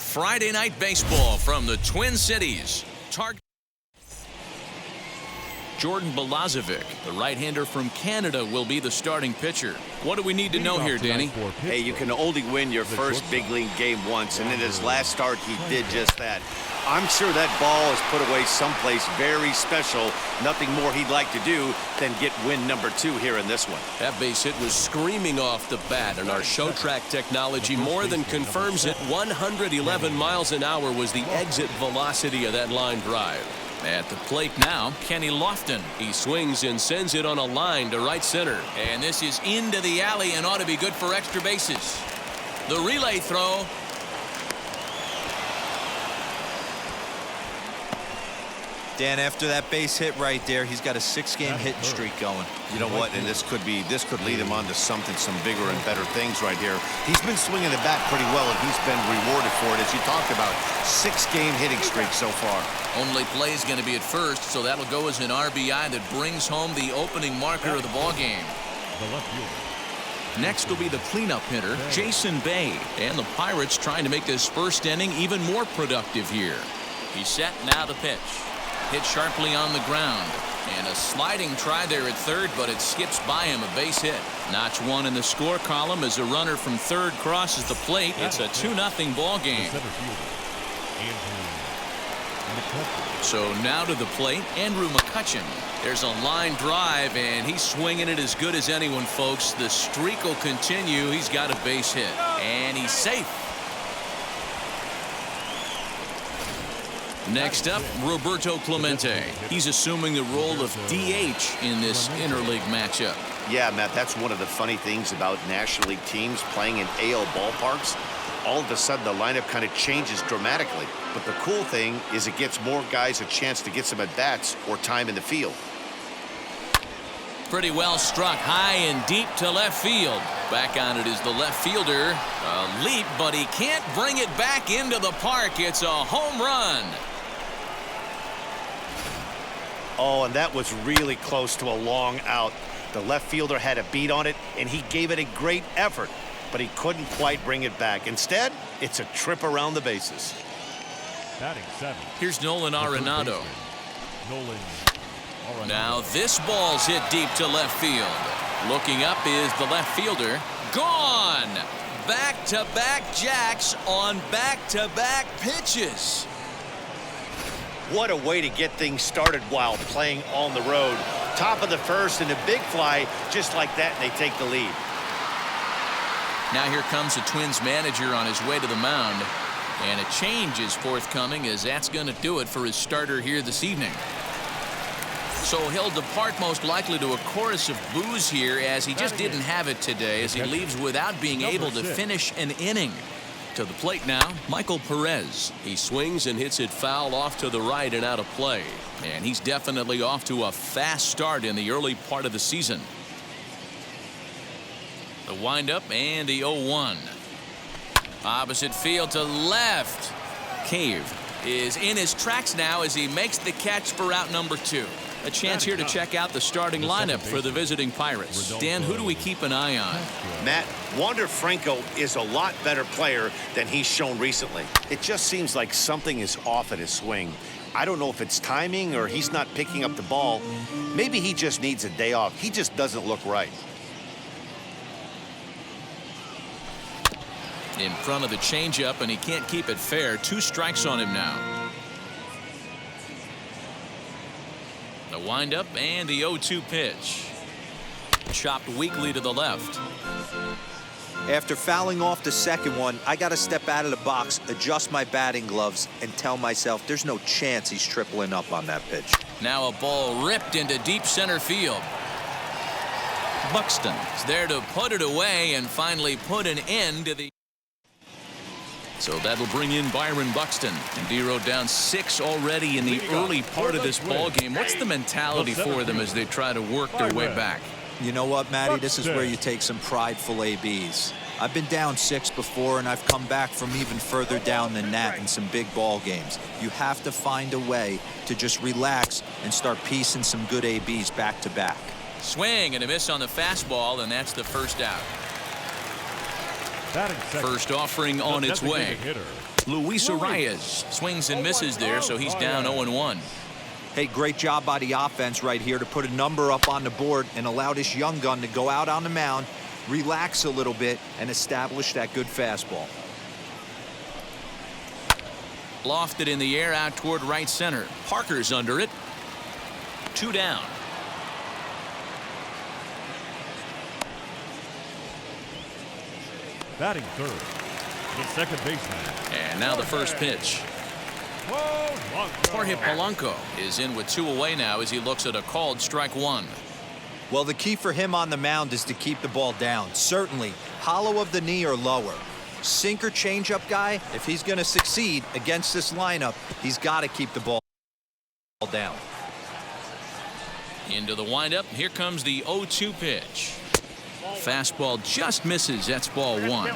Friday Night Baseball from the Twin Cities. Jordan Balazovic, the right-hander from Canada, will be the starting pitcher. What do we need to know here, Danny? Hey, you can only win your first big league game once, and in his last start, he did just that. I'm sure that ball is put away someplace very special. Nothing more he'd like to do than get win number 2 here in this one. That base hit was screaming off the bat, and our show track technology more than confirms it. 111 miles an hour was the exit velocity of that line drive. At the plate now, Kenny Lofton. He swings and sends it on a line to right center. And this is into the alley and ought to be good for extra bases. The relay throw. Dan, after that base hit right there, he's got a 6-game hitting streak going. You know what? And this could lead him on to some bigger and better things right here. He's been swinging the bat pretty well, and he's been rewarded for it, as you talked about. 6-game hitting streak so far. Only play is going to be at first, so that'll go as an RBI that brings home the opening marker of the ball game. Next will be the cleanup hitter, Jason Bay, and the Pirates trying to make this first inning even more productive here. He's set, now the pitch. Hit sharply on the ground, and a sliding try there at third, but it skips by him, a base hit. Notch 1 in the score column as a runner from third crosses the plate. It's a 2-0 ball game. So now to the plate, Andrew McCutchen. There's a line drive, and he's swinging it as good as anyone, folks. The streak will continue. He's got a base hit, and he's safe. Next up, Roberto Clemente. He's assuming the role of DH in this interleague matchup. Yeah, Matt, that's one of the funny things about National League teams playing in AL ballparks. All of a sudden, the lineup kind of changes dramatically. But the cool thing is it gets more guys a chance to get some at-bats or time in the field. Pretty well struck high and deep to left field. Back on it is the left fielder. A leap, but he can't bring it back into the park. It's a home run. Oh, and that was really close to a long out. The left fielder had a beat on it, and he gave it a great effort, but he couldn't quite bring it back. Instead, it's a trip around the bases. Here's Nolan Arenado. Now this ball's hit deep to left field. Looking up is the left fielder. Gone! Back-to-back jacks on back-to-back pitches. What a way to get things started while playing on the road. Top of the first and a big fly just like that, and they take the lead. Now here comes the Twins manager on his way to the mound. And a change is forthcoming, as that's going to do it for his starter here this evening. So he'll depart most likely to a chorus of boos here, as he just didn't have it today, as he leaves without being able to finish an inning. To the plate now, Michael Perez. He swings and hits it foul off to the right and out of play. And he's definitely off to a fast start in the early part of the season. The windup and the 0-1. Opposite field to left. Cave is in his tracks now as he makes the catch for out number 2. A chance here to check out the starting lineup for the visiting Pirates. Dan, who do we keep an eye on? Matt, Wander Franco is a lot better player than he's shown recently. It just seems like something is off at his swing. I don't know if it's timing or he's not picking up the ball. Maybe he just needs a day off. He just doesn't look right. In front of the changeup, and he can't keep it fair. 2 strikes on him now. The windup and the 0-2 pitch. Chopped weakly to the left. After fouling off the second one, I got to step out of the box, adjust my batting gloves, and tell myself there's no chance he's tripling up on that pitch. Now a ball ripped into deep center field. Buxton is there to put it away and finally put an end to the... So that'll bring in Byron Buxton. And D-Row down 6 already in the early part of this ball game. What's the mentality for them as they try to work their way back? You know what, Matty? This is where you take some prideful ABs. I've been down 6 before, and I've come back from even further down than that in some big ball games. You have to find a way to just relax and start piecing some good ABs back to back. Swing and a miss on the fastball, and that's the first out. First offering on its way. Luis Arias swings and misses there, so he's down 0-1. Hey, great job by the offense right here to put a number up on the board and allow this young gun to go out on the mound, relax a little bit, and establish that good fastball. Lofted in the air out toward right center. Parker's under it. 2 down. Batting third, the second baseman. And now the first pitch. Jorge Polanco is in with 2 away now as he looks at a called strike 1. Well, the key for him on the mound is to keep the ball down. Certainly, hollow of the knee or lower. Sinker changeup guy, if he's going to succeed against this lineup, he's got to keep the ball down. Into the windup. Here comes the 0-2 pitch. Fastball just misses. That's ball 1.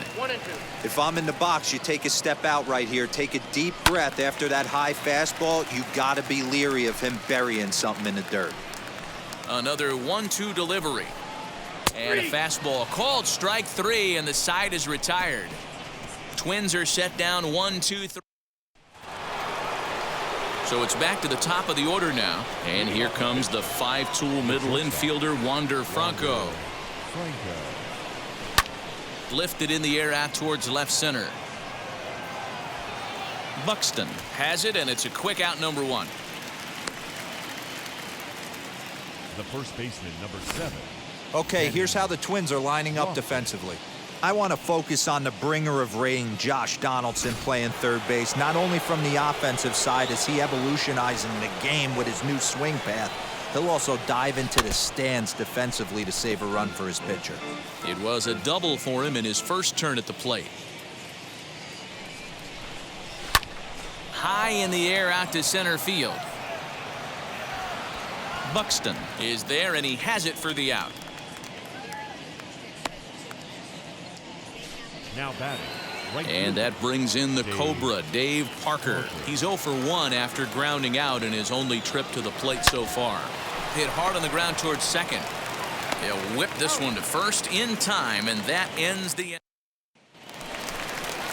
If I'm in the box, you take a step out right here. Take a deep breath after that high fastball. You got to be leery of him burying something in the dirt. Another 1-2 delivery. And a fastball called strike 3, and the side is retired. Twins are set down 1-2-3. So it's back to the top of the order now. And here comes the 5-tool middle infielder, Wander Franco. Lifted in the air out towards left center. Buxton has it, and it's a quick out, number 1. The first baseman, number 7. Okay, here's how the Twins are lining up defensively. I want to focus on the bringer of rain, Josh Donaldson, playing third base, not only from the offensive side as he evolutionizing the game with his new swing path, he'll also dive into the stands defensively to save a run for his pitcher. It was a double for him in his first turn at the plate. High in the air out to center field. Buxton is there, and he has it for the out. Now batting. Right, and that brings in the Cobra, Dave Parker. He's 0 for 1 after grounding out in his only trip to the plate so far. Hit hard on the ground towards second. They'll whip this one to first in time, and that ends the.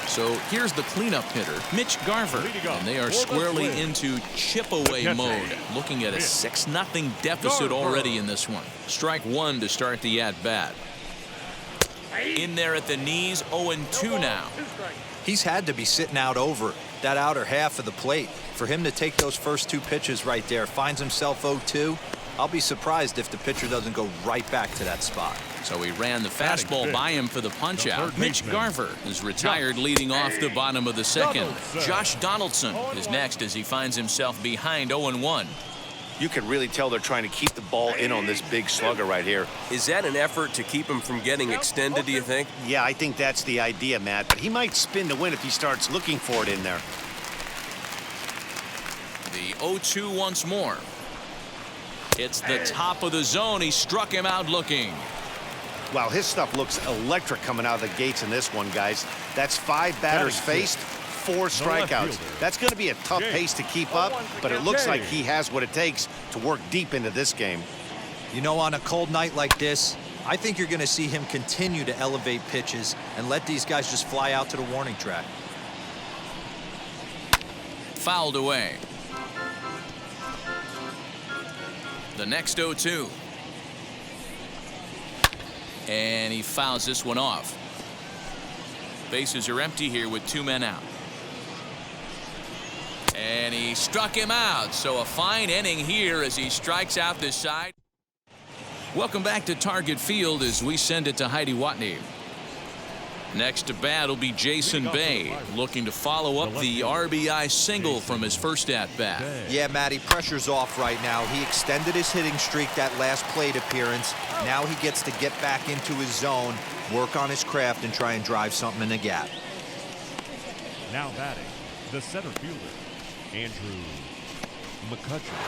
So here's the cleanup hitter, Mitch Garver, and they are squarely into chip-away mode, looking at a 6-0 deficit already in this one. Strike 1 to start the at-bat. In there at the knees, 0-2 now. He's had to be sitting out over that outer half of the plate. For him to take those first 2 pitches right there, finds himself 0-2. I'll be surprised if the pitcher doesn't go right back to that spot. So he ran the fastball by him for the punch-out. Mitch Garver is retired leading off the bottom of the second. Josh Donaldson is next as he finds himself behind 0-1. You can really tell they're trying to keep the ball in on this big slugger right here. Is that an effort to keep him from getting extended, do you think? Yeah, I think that's the idea, Matt. But he might spin to win if he starts looking for it in there. The 0-2 once more. It's the top of the zone. He struck him out looking. Wow, his stuff looks electric coming out of the gates in this one, guys. That's 5 batters faced, 4 strikeouts. That's going to be a tough pace to keep up, but it looks like he has what it takes to work deep into this game. You know, on a cold night like this, I think you're going to see him continue to elevate pitches and let these guys just fly out to the warning track. Fouled away. The next 0-2. And he fouls this one off. Bases are empty here with 2 men out. And he struck him out. So a fine inning here as he strikes out this side. Welcome back to Target Field as we send it to Heidi Watney. Next to bat will be Jason Bay, looking to follow up the RBI single from his first at-bat. Yeah, Matty, pressure's off right now. He extended his hitting streak that last plate appearance. Now he gets to get back into his zone, work on his craft, and try and drive something in the gap. Now batting, the center fielder, Andrew McCutchen.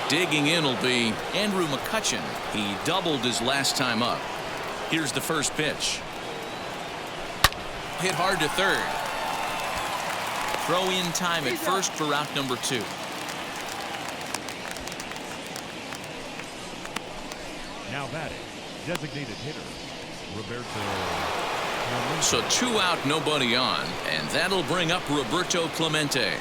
Digging in will be Andrew McCutchen. He doubled his last time up. Here's the first pitch. Hit hard to third. Throw in time at first for out number 2. Now batting, designated hitter, Roberto. So 2 out, nobody on, and that'll bring up Roberto Clemente.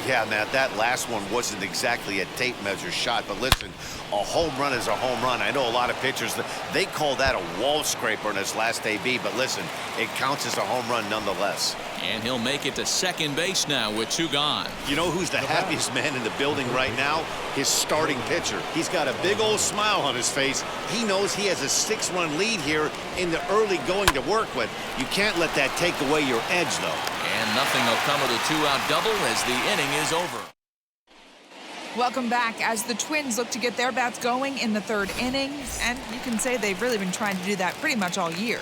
Yeah, Matt, that last one wasn't exactly a tape measure shot, but listen, a home run is a home run. I know a lot of pitchers, they call that a wall scraper in his last AB, but listen, it counts as a home run nonetheless. And he'll make it to second base now with 2 gone. You know who's the happiest man in the building right now? His starting pitcher. He's got a big old smile on his face. He knows he has a 6-run lead here in the early going to work with. You can't let that take away your edge, though. And nothing will come of the 2-out double as the inning is over. Welcome back as the Twins look to get their bats going in the 3rd inning, and you can say they've really been trying to do that pretty much all year.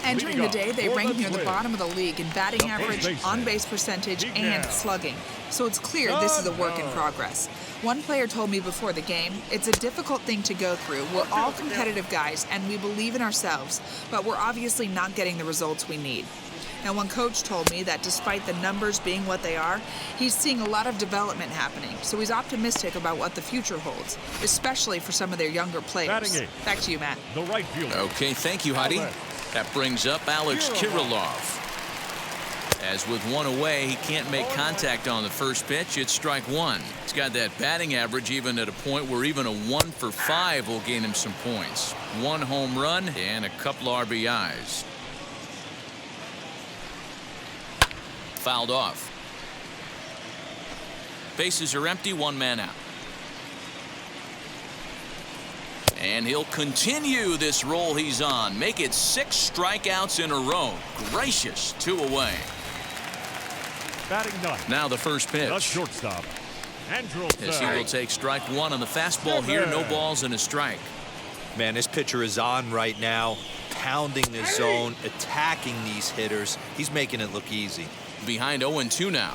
Entering the day, they rank near the bottom of the league in batting average, on-base percentage, and slugging. So it's clear this is a work in progress. One player told me before the game, it's a difficult thing to go through. We're all competitive guys, and we believe in ourselves, but we're obviously not getting the results we need. Now, one coach told me that despite the numbers being what they are, he's seeing a lot of development happening. So he's optimistic about what the future holds, especially for some of their younger players. Back to you, Matt. The right fielder. Okay, thank you, Heidi. That brings up Alex Kirilloff. As with 1 away, he can't make contact on the first pitch. It's strike 1. He's got that batting average even at a point where even a 1 for 5 will gain him some points. 1 home run and a couple RBIs. Fouled off. Bases are empty, 1 man out. And he'll continue this roll he's on. Make it 6 strikeouts in a row. Gracious, 2 away. Batting 9th. Now the first pitch. The shortstop, Andrew. As he will take strike 1 on the fastball here. No balls and a strike. Man, this pitcher is on right now, pounding the zone, attacking these hitters. He's making it look easy. Behind 0-2 now.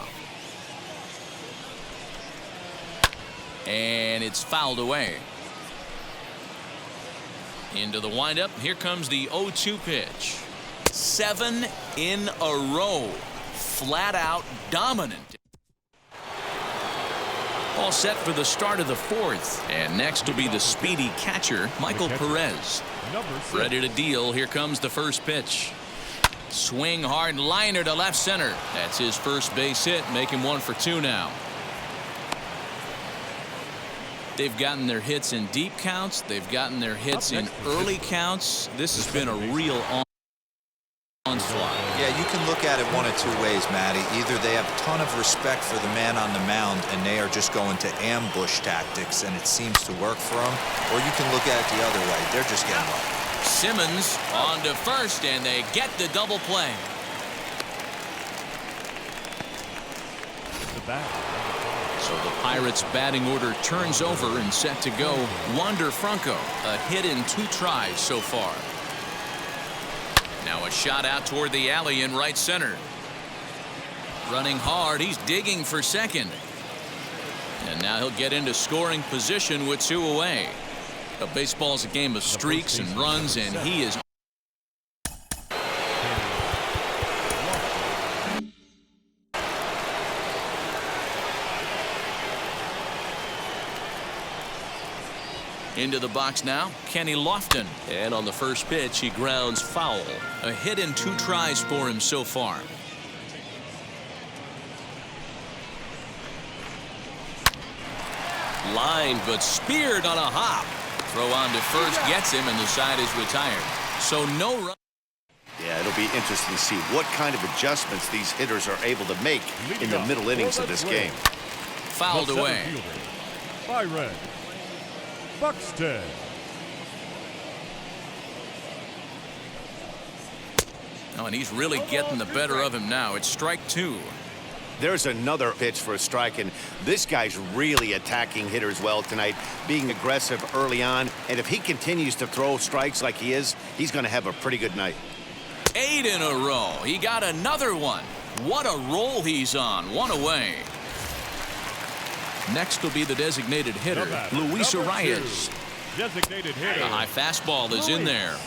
And it's fouled away. Into the windup. Here comes the 0-2 pitch. 7 in a row. Flat out dominant. All set for the start of the 4th. And next will be the speedy catcher, Michael Perez. Ready to deal. Here comes the first pitch. Swing hard liner to left center. That's his first base hit, making 1 for 2 now. They've gotten their hits in deep counts. They've gotten their hits in early counts. This has been a real onslaught. Yeah, you can look at it 1 of 2 ways, Matty. Either they have a ton of respect for the man on the mound and they are just going to ambush tactics and it seems to work for them, or you can look at it the other way. They're just getting lucky. Simmons on to first, and they get the double play. So the Pirates' batting order turns over and set to go. Wander Franco, a hit in 2 tries so far. Now a shot out toward the alley in right center. Running hard, he's digging for second. And now he'll get into scoring position with 2 away. But baseball's a game of streaks and runs, and he is into the box now, Kenny Lofton. And on the first pitch, he grounds foul. A hit in 2 tries for him so far. Lined but speared on a hop. Throw on to first gets him, and the side is retired. So no run. Yeah, it'll be interesting to see what kind of adjustments these hitters are able to make in the middle innings of this game. Fouled away. Byron Buxton. Oh, and he's really getting the better of him now. It's strike 2. There's another pitch for a strike, and this guy's really attacking hitters well tonight, being aggressive early on. And if he continues to throw strikes like he is, he's going to have a pretty good night. 8 in a row. He got another one. What a roll he's on. 1 away. Next will be the designated hitter, Luis Arias. Designated hitter. The high fastball is in there.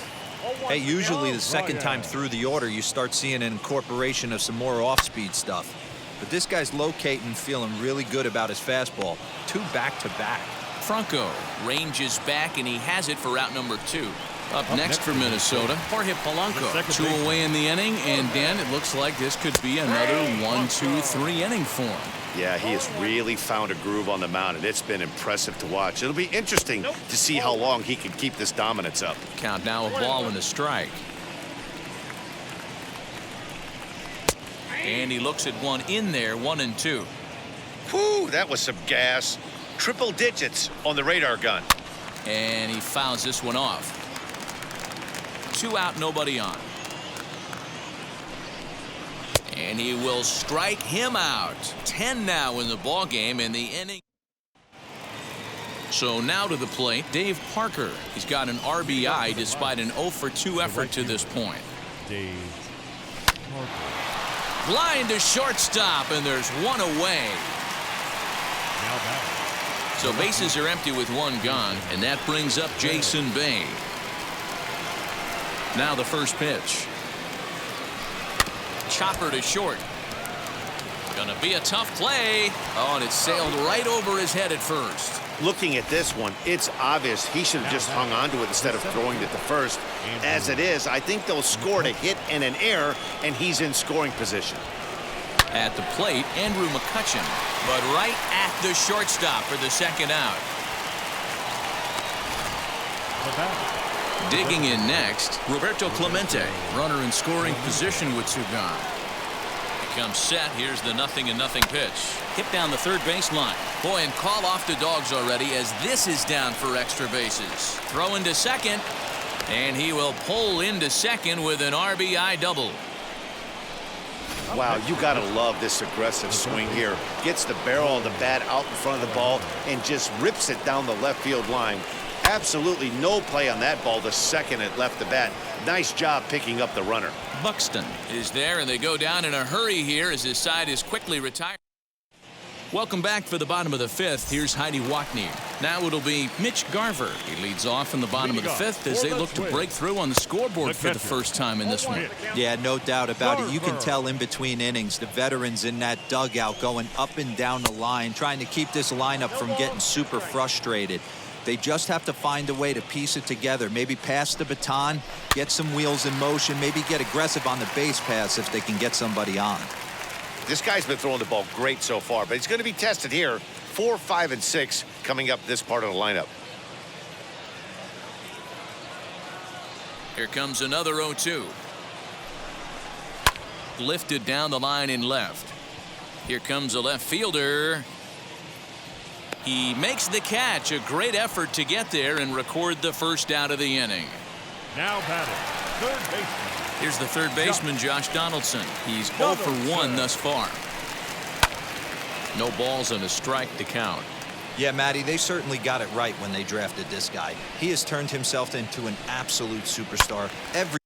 Hey, usually the second time through the order, you start seeing an incorporation of some more off-speed stuff. But this guy's locating, feeling really good about his fastball. 2 back-to-back. Franco ranges back, and he has it for out number 2. Up next for Minnesota, Jorge Polanco. 2 away in the inning, and Dan, it looks like this could be another 1, 2, 3 inning for him. Yeah, he has really found a groove on the mound, and it's been impressive to watch. It'll be interesting to see how long he can keep this dominance up. Count now, a ball and a strike. And he looks at one in there, 1-2. Whew, that was some gas. Triple digits on the radar gun. And he fouls this one off. 2 out, nobody on. And he will strike him out. 10 now in the ball game in the inning. So now to the plate, Dave Parker. He's got an RBI despite an 0-for-2 effort to this point. Dave Parker. Line to shortstop, and there's 1 away. Now back. So bases are empty with 1 gone, and that brings up Jason Bay. Now the first pitch. Chopper to short. Gonna be a tough play. Oh, and it sailed right over his head at first. Looking at this one, it's obvious he should have just hung on to it instead of throwing it to first. As it is, I think they'll score a hit and an error, and he's in scoring position. At the plate, Andrew McCutcheon, but right at the shortstop for the second out. The batter. Digging in next, Roberto Clemente, runner in scoring position with 2 gone. Becomes set. Here's the 0-0 pitch. Hit down the third baseline. Boy, and call off the dogs already as this is down for extra bases. Throw into second, and he will pull into second with an RBI double. Wow, you got to love this aggressive swing here. Gets the barrel of the bat out in front of the ball and just rips it down the left field line. Absolutely no play on that ball the second it left the bat. Nice job picking up the runner. Buxton is there, and they go down in a hurry here as his side is quickly retired. Welcome back for the bottom of the 5th. Here's Heidi Watney. Now it'll be Mitch Garver. He leads off in the bottom of the 5th as they look to break through on the scoreboard for the first time in this one. Yeah, no doubt about it. You can tell in between innings, the veterans in that dugout going up and down the line, trying to keep this lineup from getting super frustrated. They just have to find a way to piece it together. Maybe pass the baton, get some wheels in motion, maybe get aggressive on the base pass if they can get somebody on. This guy's been throwing the ball great so far, but he's going to be tested here. 4, 5, and 6 coming up this part of the lineup. Here comes another 0-2. Lifted down the line in left. Here comes a left fielder. He makes the catch. A great effort to get there and record the first out of the inning. Now batting, third baseman. Here's the third baseman, Josh Donaldson. He's 0 for 1 thus far. No balls and a strike to count. Yeah, Matty, they certainly got it right when they drafted this guy. He has turned himself into an absolute superstar. Everybody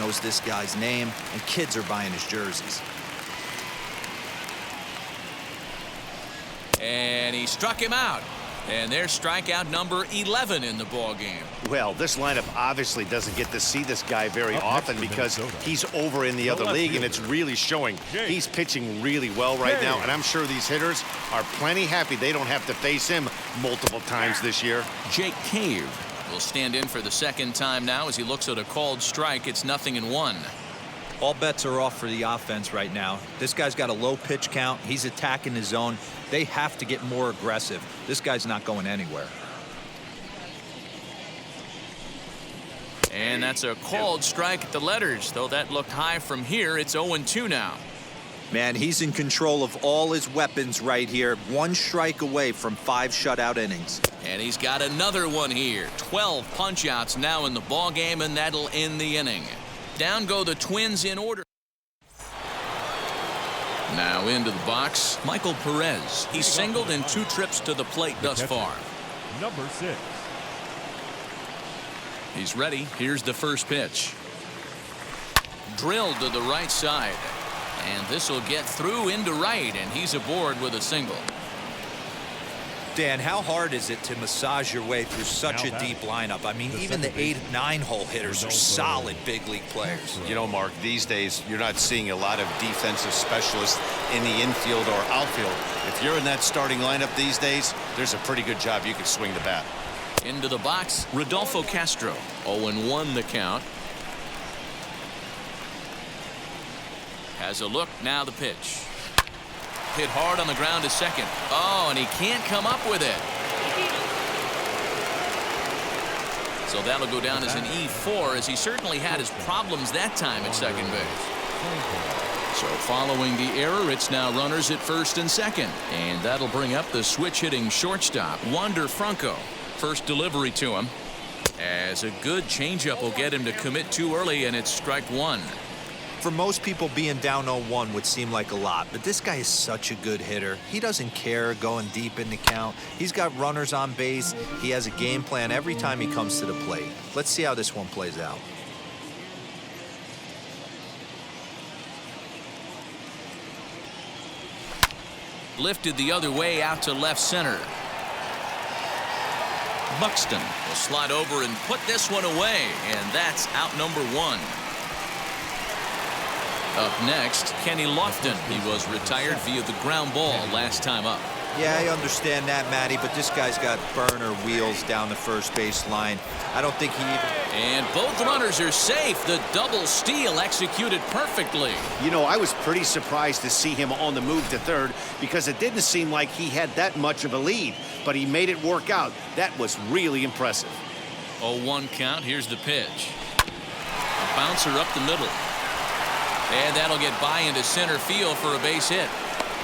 knows this guy's name, and kids are buying his jerseys. And he struck him out. And there's strikeout number 11 in the ball game. Well, this lineup obviously doesn't get to see this guy very often because he's over in the other league, and it's really showing. He's pitching really well right now, and I'm sure these hitters are plenty happy they don't have to face him multiple times this year. Jake Cave will stand in for the second time now as he looks at a called strike. It's 0-1. All bets are off for the offense right now. This guy's got a low pitch count. He's attacking his zone. They have to get more aggressive. This guy's not going anywhere. And that's a called strike at the letters, though that looked high from here. It's 0-2 now. Man, he's in control of all his weapons right here. 1 strike away from 5 shutout innings. And he's got another one here. 12 punch-outs now in the ball game, and that'll end the inning. Down go the Twins in order. Now into the box, Michael Perez. He's singled in 2 trips to the plate thus far. Number 6. He's ready. Here's the first pitch. Drilled to the right side. And this will get through into right, and he's aboard with a single. Dan, how hard is it to massage your way through such a deep lineup? I mean, even the 8 and 9 hole hitters are solid big league players. You know, Mark, these days you're not seeing a lot of defensive specialists in the infield or outfield. If you're in that starting lineup these days, there's a pretty good job you can swing the bat. Into the box, Rodolfo Castro. 0-1 the count. Has a look, now the pitch. Hit hard on the ground to second. Oh, and he can't come up with it. So that'll go down as an E4, as he certainly had his problems that time at second base. So following the error, it's now runners at first and second. And that'll bring up the switch-hitting shortstop, Wander Franco. First delivery to him. As a good changeup will get him to commit too early, and it's strike one. For most people, being down 0-1 would seem like a lot, but this guy is such a good hitter. He doesn't care going deep in the count. He's got runners on base. He has a game plan every time he comes to the plate. Let's see how this one plays out. Lifted the other way out to left center. Buxton will slide over and put this one away, and that's out number one. Up next, Kenny Lofton. He was retired via the ground ball last time up. Yeah, I understand that, Matty, but this guy's got burner wheels down the first base line. I don't think he even... And both runners are safe. The double steal executed perfectly. You know, I was pretty surprised to see him on the move to third because it didn't seem like he had that much of a lead, but he made it work out. That was really impressive. 0-1 count. Here's the pitch. A bouncer up the middle. And that'll get by into center field for a base hit.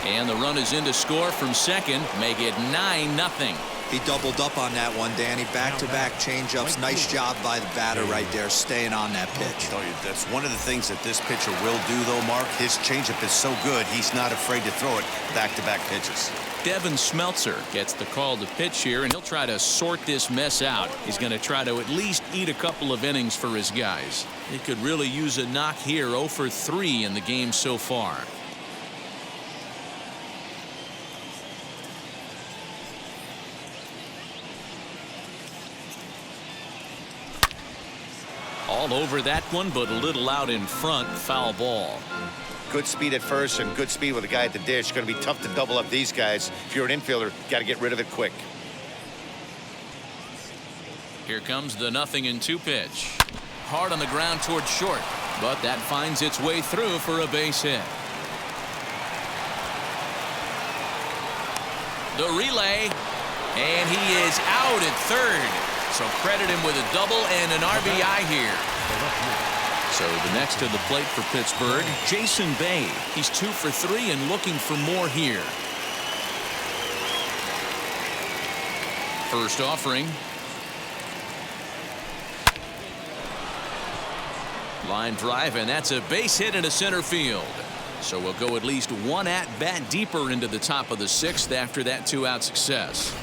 And the run is in to score from second, make it 9-0. He doubled up on that one, Danny. Back-to-back changeups. Nice job by the batter right there, staying on that pitch. I tell you, that's one of the things that this pitcher will do, though, Mark. His changeup is so good, he's not afraid to throw it back-to-back pitches. Devin Smeltzer gets the call to pitch here, and he'll try to sort this mess out. He's going to try to at least eat a couple of innings for his guys. He could really use a knock here. 0 for 3 in the game so far. All over that one, but a little out in front. Foul ball. Good speed at first and good speed with a guy at the dish. Going to be tough to double up these guys. If you're an infielder, got to get rid of it quick. Here comes the 0-2 pitch. Hard on the ground towards short, but that finds its way through for a base hit. The relay, and he is out at third. So credit him with a double and an RBI here. So the next to the plate for Pittsburgh, Jason Bay. He's 2 for 3 and looking for more here. First offering. Line drive, and that's a base hit into center field. So we'll go at least one at-bat deeper into the top of the 6th after that 2-out success.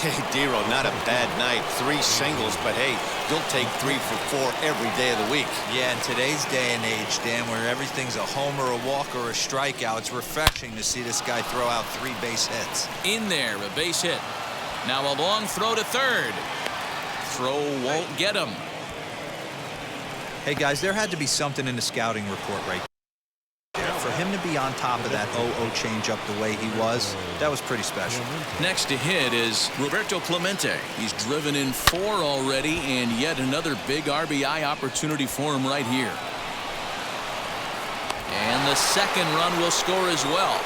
Hey, Dero, not a bad night. 3 singles, but hey, you'll take 3 for 4 every day of the week. Yeah, in today's day and age, Dan, where everything's a homer, a walk, or a strikeout, it's refreshing to see this guy throw out 3 base hits. In there, a base hit. Now a long throw to third. Throw won't get him. Hey, guys, there had to be something in the scouting report right there. For him to be on top of that 0-0 changeup the way he was, that was pretty special. Next to hit is Roberto Clemente. He's driven in 4 already, and yet another big RBI opportunity for him right here. And the second run will score as well.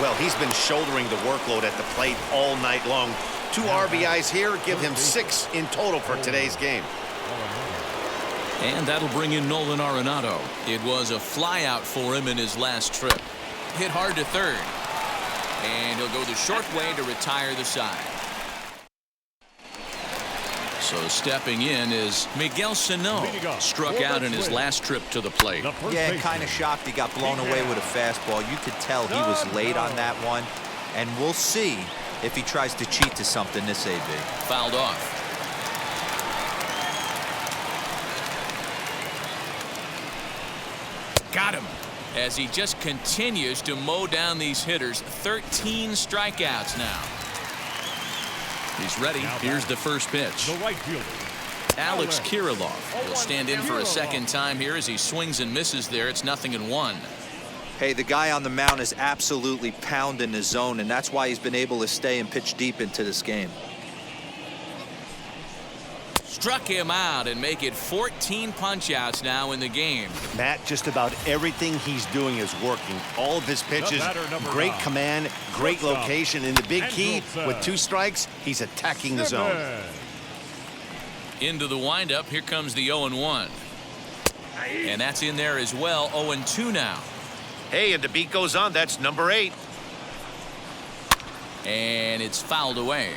Well, he's been shouldering the workload at the plate all night long. 2 RBIs here give him 6 in total for today's game. And that'll bring in Nolan Arenado. It was a flyout for him in his last trip. Hit hard to third. And he'll go the short way to retire the side. So stepping in is Miguel Sano. Struck out in his last trip to the plate. Yeah, kind of shocked he got blown away with a fastball. You could tell he was late on that one. And we'll see if he tries to cheat to something this AB. Fouled off. Got him. as he just continues to mow down these hitters. 13 strikeouts now. He's ready. Here's the first pitch. The right fielder, Alex Kirilloff will stand in for a second time here as he swings and misses there. It's 0-1. Hey, the guy on the mound is absolutely pounding the zone, and that's why he's been able to stay and pitch deep into this game. Struck him out and make it 14 punch-outs now in the game. Matt, just about everything he's doing is working. All of his pitches, great command, great location, and the big key, with 2 strikes, he's attacking the zone. Into the windup, here comes the 0-1. And that's in there as well. 0-2 now. Hey, and the beat goes on. That's number 8. And it's fouled away.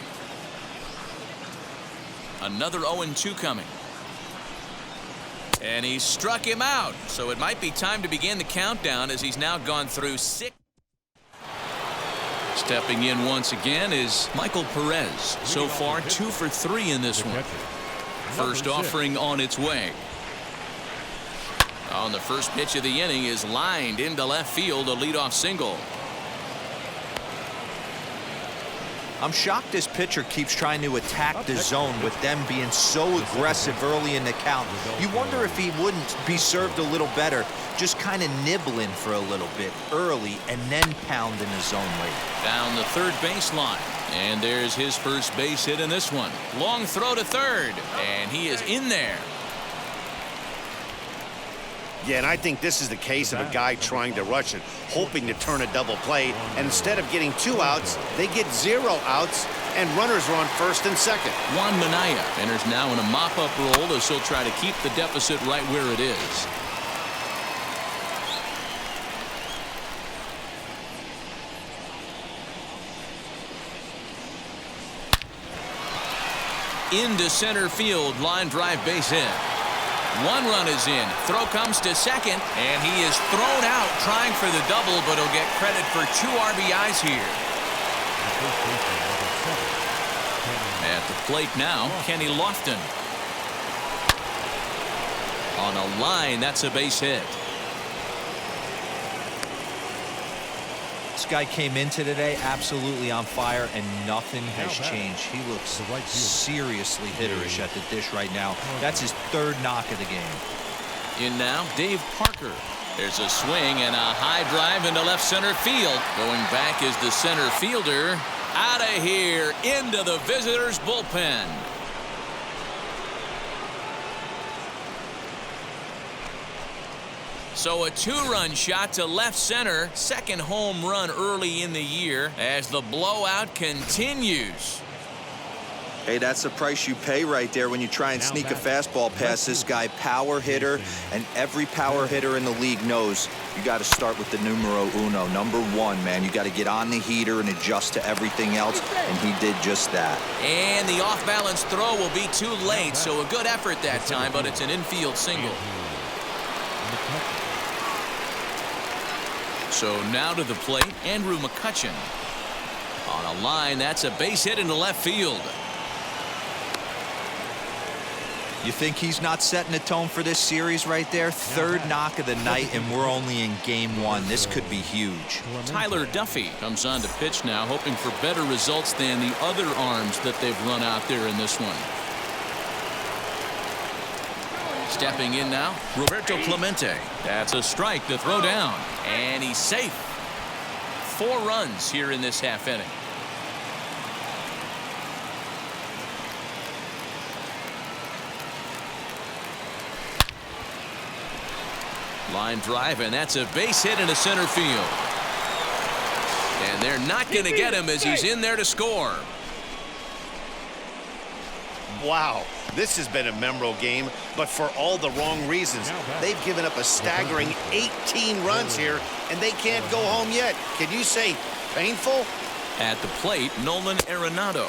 Another 0-2 coming. And he struck him out. So it might be time to begin the countdown as he's now gone through 6. Stepping in once again is Michael Perez. So far 2 for 3 in this one. First offering on its way. On the first pitch of the inning is lined into left field, a leadoff single. I'm shocked this pitcher keeps trying to attack the zone with them being so aggressive early in the count. You wonder if he wouldn't be served a little better, just kind of nibbling for a little bit early and then pounding the zone late. Down the third baseline. And there's his first base hit in this one. Long throw to third. And he is in there. Yeah, and I think this is the case of a guy trying to rush it, hoping to turn a double play. And instead of getting 2 outs, they get 0 outs, and runners are on first and second. Juan Minaya enters now in a mop-up role as he'll try to keep the deficit right where it is. Into center field, line drive base hit. 1 run is in. Throw comes to second, and he is thrown out trying for the double, but he'll get credit for 2 RBIs here. At the plate now, Kenny Lofton. On a line, that's a base hit. This guy came into today absolutely on fire, and nothing has changed. He looks seriously hitterish at the dish right now. That's his 3rd knock of the game. In now, Dave Parker. There's a swing and a high drive into left center field. Going back is the center fielder. Out of here, into the visitors' bullpen. So a 2-run shot to left center. 2nd home run early in the year as the blowout continues. Hey, that's the price you pay right there when you try and sneak a fastball past this guy. Power hitter, and every power hitter in the league knows you got to start with the numero uno. Number 1, man. You got to get on the heater and adjust to everything else, and he did just that. And the off-balance throw will be too late, so a good effort that time, but it's an infield single. So now to the plate, Andrew McCutchen. On a line, that's a base hit into left field. You think he's not setting the tone for this series right there? 3rd knock of the night, and we're only in game 1. This could be huge. Tyler Duffy comes on to pitch now, hoping for better results than the other arms that they've run out there in this one. Stepping in now, Roberto Clemente. That's a strike to throw down, and he's safe. 4 runs here in this half inning. Line drive, and that's a base hit into center field. And they're not going to get him as he's in there to score. Wow, this has been a memorable game, but for all the wrong reasons. They've given up a staggering 18 runs here, and they can't go home yet. Can you say painful? At the plate, Nolan Arenado,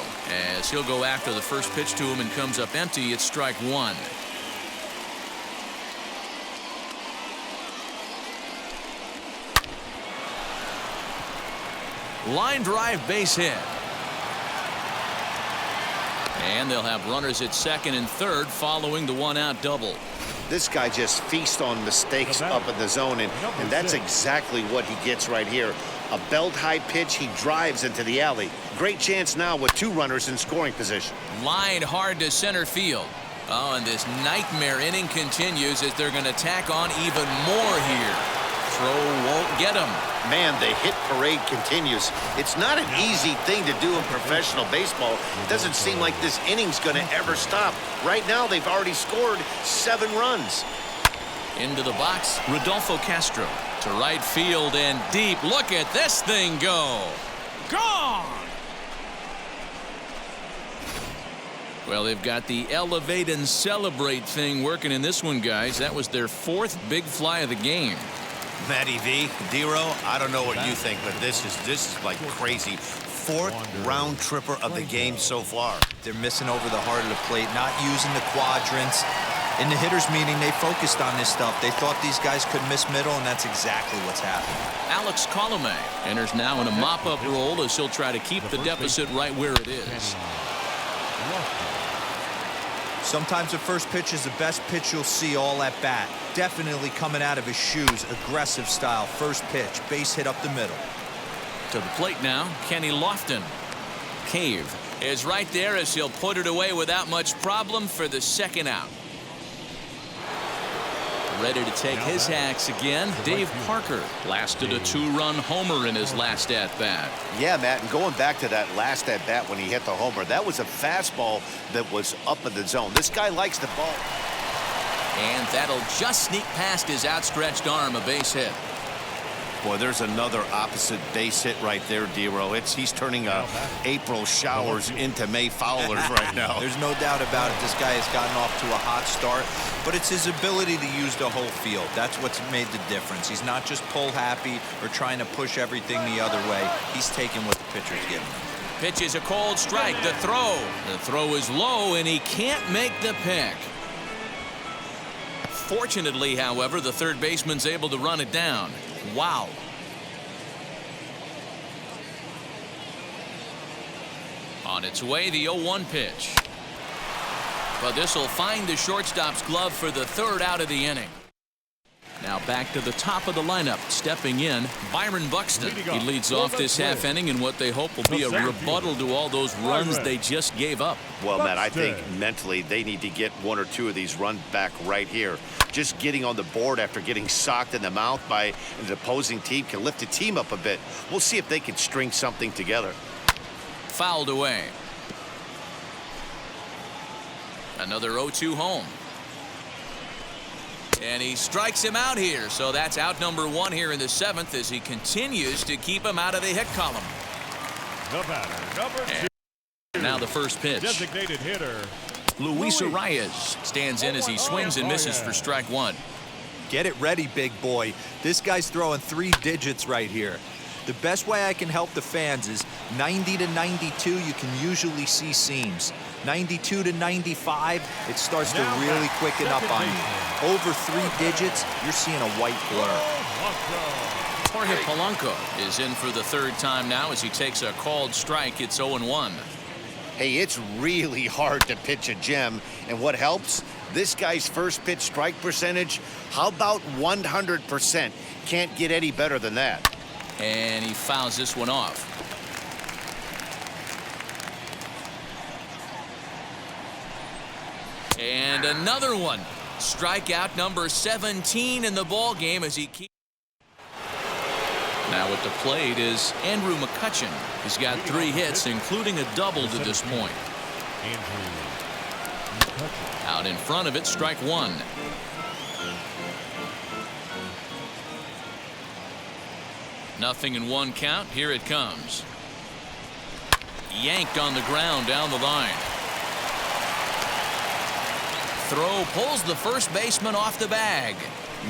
as he'll go after the first pitch to him and comes up empty. It's strike 1. Line drive base hit. And they'll have runners at second and third following the one-out double. This guy just feasts on mistakes up in the zone, and that's exactly what he gets right here. A belt-high pitch, he drives into the alley. Great chance now with 2 runners in scoring position. Line hard to center field. Oh, and this nightmare inning continues as they're going to tack on even more here. Throw won't get him. Man, the hit parade continues. It's not an easy thing to do in professional baseball. It doesn't seem like this inning's going to ever stop. Right now, they've already scored 7 runs. Into the box, Rodolfo Castro to right field and deep. Look at this thing go. Gone! Well, they've got the elevate and celebrate thing working in this one, guys. That was their 4th big fly of the game. Matty V, Dero, I don't know what you think, but this is like crazy. 4th round tripper of the game so far. They're missing over the heart of the plate, not using the quadrants. In the hitters meeting, they focused on this stuff. They thought these guys could miss middle, and that's exactly what's happening. Alex Colomé enters now in a mop-up role as he'll try to keep the deficit right where it is. Sometimes the first pitch is the best pitch you'll see all at bat. Definitely coming out of his shoes, aggressive style. First pitch, base hit up the middle. To the plate now, Kenny Lofton. Cave is right there as he'll put it away without much problem for the second out. Ready to take his hacks again, Dave Parker lasted a 2-run homer in his last at-bat. Yeah, Matt, and going back to that last at-bat when he hit the homer, that was a fastball that was up in the zone. This guy likes the ball. And that'll just sneak past his outstretched arm, a base hit. Boy, there's another opposite base hit right there, Dero. He's turning April showers into May foulers right now. There's no doubt about it. This guy has gotten off to a hot start, but it's his ability to use the whole field. That's what's made the difference. He's not just pull happy or trying to push everything the other way. He's taking what the pitcher's giving him. Pitch is a cold strike. The throw. The throw is low, and he can't make the pick. Fortunately, however, the third baseman's able to run it down. Wow. On its way, the 0-1 pitch. But this will find the shortstop's glove for the 3rd out of the inning. Now back to the top of the lineup. Stepping in, Byron Buxton. He leads off this half inning in what they hope will be a rebuttal to all those runs they just gave up. Well, Matt, I think mentally they need to get 1 or 2 of these runs back right here. Just getting on the board after getting socked in the mouth by an opposing team can lift the team up a bit. We'll see if they can string something together. Fouled away. Another 0-2 home. And he strikes him out here, so that's out number 1 here in the 7th as he continues to keep him out of the hit column. The batter, number 2. Now the first pitch. Designated hitter, Luis Arias stands in as he swings and misses for strike 1. Get it ready, big boy. This guy's throwing 3 digits right here. The best way I can help the fans is 90 to 92, you can usually see seams. 92 to 95, it starts to really quicken up on you. Over 3 digits, you're seeing a white blur. Jorge Polanco is in for the 3rd time now as he takes a called strike. It's 0-1. Hey, it's really hard to pitch a gem, and what helps? This guy's first pitch strike percentage, how about 100%? Can't get any better than that. And he fouls this one off. And another one. Strikeout number 17 in the ball game as he keeps. Now at the plate is Andrew McCutchen. He's got 3 hits, including a double to this point. Out in front of it, strike 1. Nothing in 1 count. Here it comes. Yanked on the ground down the line. Throw pulls the first baseman off the bag.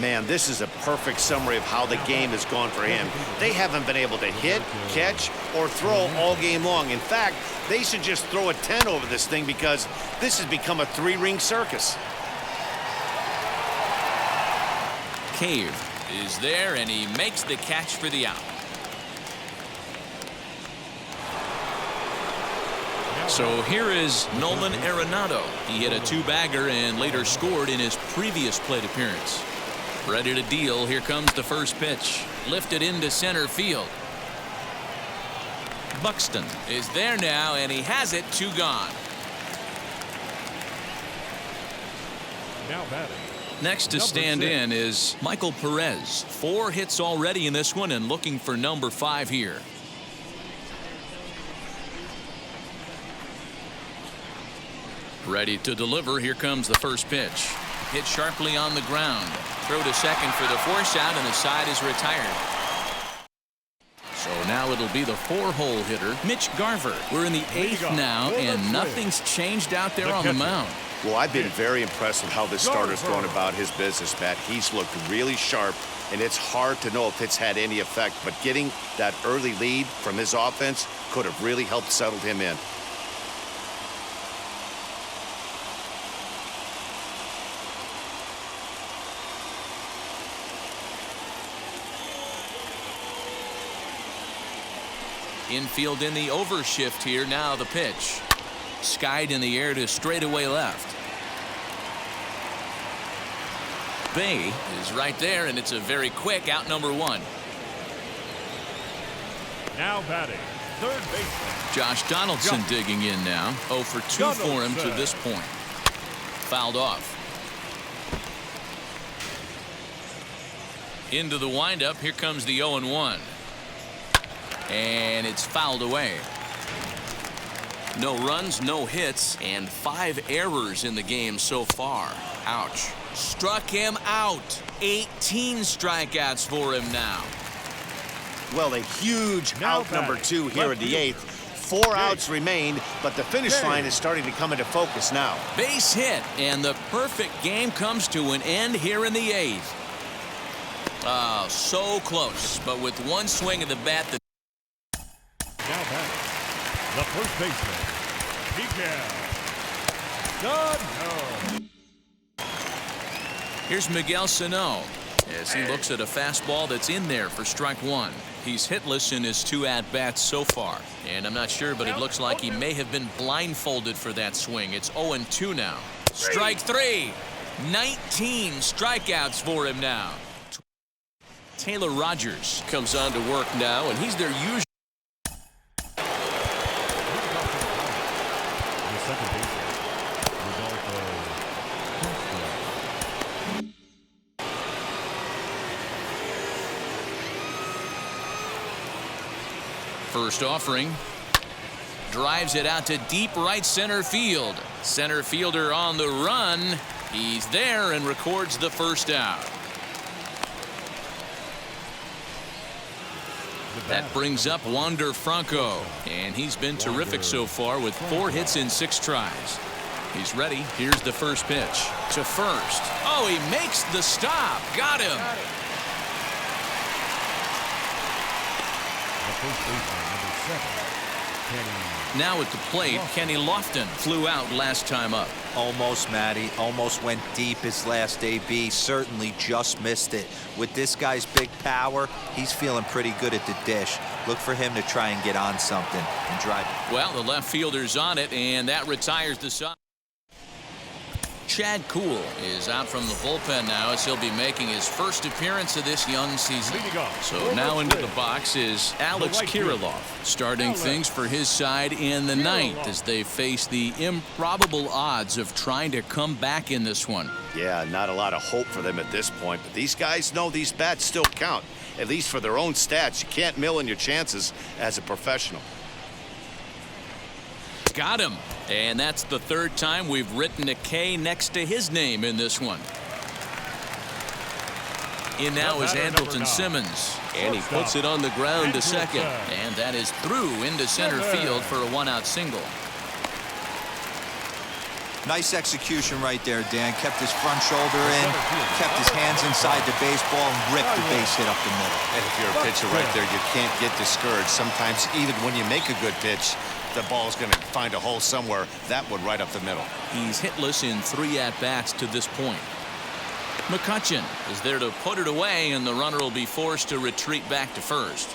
Man, this is a perfect summary of how the game has gone for him. They haven't been able to hit, catch, or throw all game long. In fact, they should just throw a 10 over this thing because this has become a 3-ring circus. Cave is there, and he makes the catch for the out. So here is Nolan Arenado. He hit a two-bagger and later scored in his previous plate appearance. Ready to deal. Here comes the first pitch. Lifted into center field. Buxton is there now, and he has it. 2 gone. Now batting. Next to Number stand 6. in is Michael Perez. 4 hits already in this one and looking for number 5 here. Ready to deliver. Here comes the first pitch. Hit sharply on the ground. Throw to second for the force out, and the side is retired. So now it'll be the 4-hole hitter, Mitch Garver. We're in the 8th now, and nothing's changed out there on the mound. Well, I've been very impressed with how this starter's gone about his business, Matt. He's looked really sharp, and it's hard to know if it's had any effect, but getting that early lead from his offense could have really helped settle him in. Infield in the overshift here. Now the pitch. Skied in the air to straightaway left. Bay is right there, and it's a very quick out, number 1. Now batting. Third baseman. Josh Donaldson digging in now. 0 for 2 for him to this point. Fouled off. Into the windup. Here comes the 0-1. And it's fouled away. No runs, no hits, and 5 errors in the game so far. Ouch. Struck him out. 18 strikeouts for him now. Well, a huge Now out number batting. 2 here in the 8th. 4 outs remain, but the finish line is starting to come into focus now. Base hit, and the perfect game comes to an end here in the 8th. Oh, so close, but with one swing of the bat, the Now batting. The first baseman. Miguel Sano. here's Miguel Sano as he looks at a fastball that's in there for strike 1. He's hitless in his 2 at-bats so far, and I'm not sure, but it looks like he may have been blindfolded for that swing. It's 0-2 now. Strike 3. 19 strikeouts for him now. Taylor Rogers comes on to work now, and he's their usual. The second baseman. First offering. Drives it out to deep right center field. Center fielder on the run. He's there and records the first out. That brings up Wander Franco, and he's been terrific so far with 4 hits in 6 tries. He's ready. Here's the first pitch to first. Oh, he makes the stop. Got him. The first baseman, number 7, Kenny. Now at the plate, Kenny Lofton flew out last time up. Almost, Matty. Almost went deep his last AB. Certainly just missed it. With this guy's big power, he's feeling pretty good at the dish. Look for him to try and get on something and drive it. Well, the left fielder's on it, and that retires the side. Chad Kuhl is out from the bullpen now as he'll be making his first appearance of this young season. So now into the box is Alex Kirilloff, starting things for his side in the 9th as they face the improbable odds of trying to come back in this one. Yeah, not a lot of hope for them at this point, but these guys know these bats still count, at least for their own stats. You can't mill in your chances as a professional. Got him. And that's the 3rd time we've written a K next to his name in this one. In now is Andrelton Simmons. And he puts it on the ground to second. And that is through into center field for a 1-out single. Nice execution right there, Dan. Kept his front shoulder in, kept his hands inside the baseball, and ripped the base hit up the middle. And if you're a pitcher right there, you can't get discouraged. Sometimes even when you make a good pitch, the ball's going to find a hole somewhere. That one right up the middle. He's hitless in 3 at-bats to this point. McCutchen is there to put it away, and the runner will be forced to retreat back to first.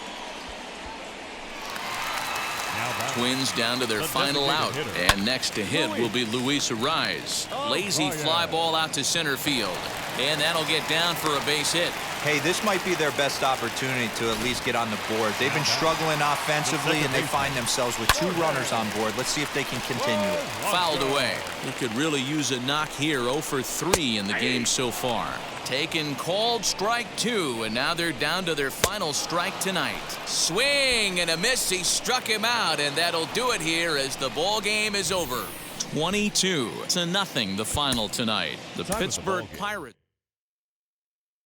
Twins down to their final out, and next to hit will be Luis Ariz. Lazy fly ball out to center field, and that'll get down for a base hit. Hey, this might be their best opportunity to at least get on the board. They've been struggling offensively, and they find themselves with 2 runners on board. Let's see if they can continue it. Fouled away. He could really use a knock here. 0 for 3 in the game so far. Taken, called, strike 2, and now they're down to their final strike tonight. Swing and a miss. He struck him out, and that'll do it here as the ball game is over. 22-0 the final tonight. The Pittsburgh Pirates.